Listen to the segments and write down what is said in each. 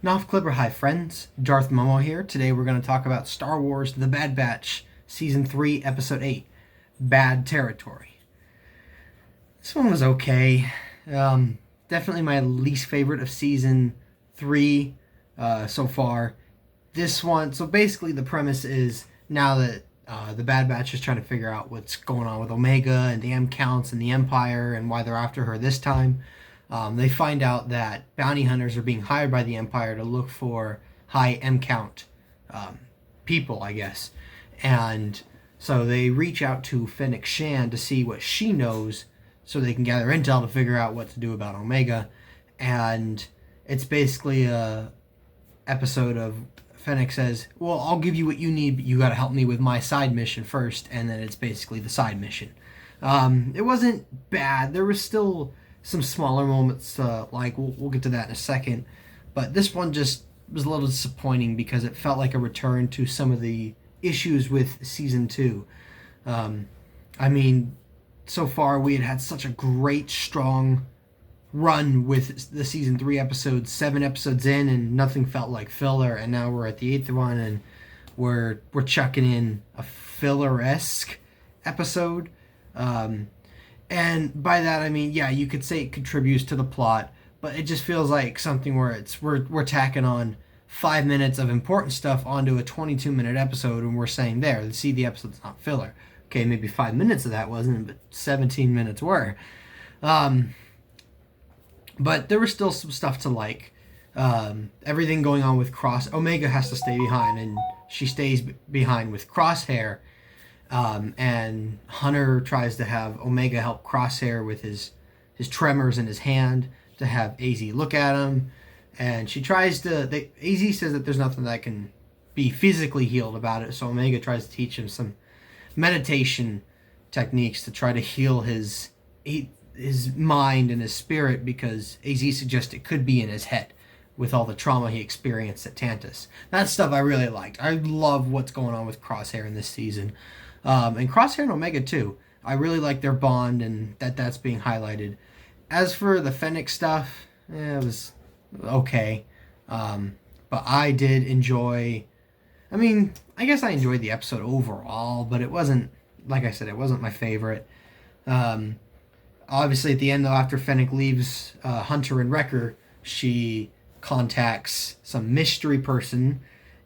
Knopf Clipper, hi friends, Darth Momo here. Today we're going to talk about Star Wars The Bad Batch, Season 3, Episode 8, Bad Territory. This one was okay. Definitely my least favorite of Season 3 so far. This one, so basically the premise is now that the Bad Batch is trying to figure out what's going on with Omega and the M Counts and the Empire and why they're after her this time. They find out that bounty hunters are being hired by the Empire to look for high M count people, I guess. And so they reach out to Fennec Shand to see what she knows so they can gather intel to figure out what to do about Omega. And it's basically a episode of Fennec says, well, I'll give you what you need, but you got to help me with my side mission first. And then it's basically the side mission. It wasn't bad. There was still some smaller moments, like we'll get to that in a second, but this one just was a little disappointing because it felt like a return to some of the issues with season 2. I mean, so far we had such a great, strong run with the season 3 episodes, 7 episodes in, and nothing felt like filler, and now we're at the 8th one, and we're chucking in a filler-esque episode. And by that I mean, yeah, you could say it contributes to the plot, but it just feels like something where we're tacking on 5 minutes of important stuff onto a 22-minute episode, and we're saying there, see, the episode's not filler. Okay, maybe 5 minutes of that wasn't, but 17 minutes were. But there was still some stuff to like. Everything going on with Omega has to stay behind, and she stays behind with Crosshair. And Hunter tries to have Omega help Crosshair with his tremors in his hand to have AZ look at him. And she tries to... AZ says that there's nothing that can be physically healed about it, so Omega tries to teach him some meditation techniques to try to heal his mind and his spirit, because AZ suggests it could be in his head with all the trauma he experienced at Tantus. That stuff I really liked. I love what's going on with Crosshair in this season. And Crosshair and Omega too. I really like their bond, and that's being highlighted. As for the Fennec stuff, it was okay. But I did enjoy... I mean, I guess I enjoyed the episode overall, but it wasn't, like I said, it wasn't my favorite. Obviously, at the end, though, after Fennec leaves Hunter and Wrecker, she contacts some mystery person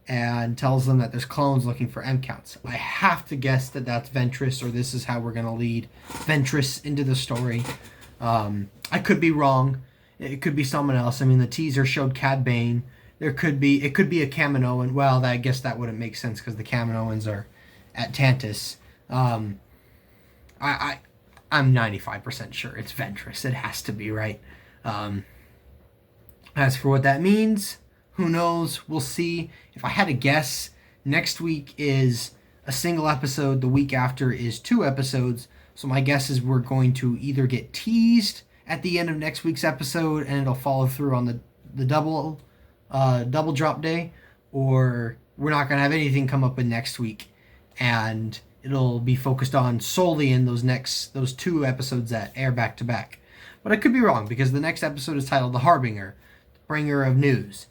and tells them that there's clones looking for M counts. I have to guess that that's Ventress, or this is how we're going to lead Ventress into the story. I could be wrong. It could be someone else. I mean, the teaser showed Cad Bane. It could be a Kaminoan. Well, I guess that wouldn't make sense because the Kaminoans are at Tantus. I'm 95% sure it's Ventress. It has to be, right? As for what that means, who knows? We'll see. If I had to guess, next week is a single episode. The week after is 2 episodes. So my guess is we're going to either get teased at the end of next week's episode and it'll follow through on the double drop day, or we're not going to have anything come up in next week and it'll be focused on solely in those 2 episodes that air back to back. But I could be wrong, because the next episode is titled The Harbinger, the bringer of news.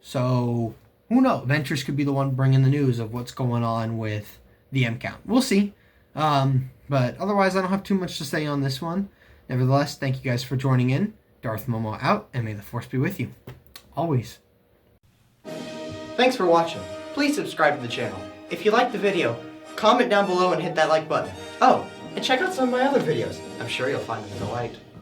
So, who knows? Ventress could be the one bringing the news of what's going on with the M count. We'll see. But otherwise, I don't have too much to say on this one. Nevertheless, thank you guys for joining in. Darth Momo out, and may the Force be with you. Always. Thanks for watching. Please subscribe to the channel. If you liked the video, comment down below and hit that like button. Oh, and check out some of my other videos. I'm sure you'll find them a delight.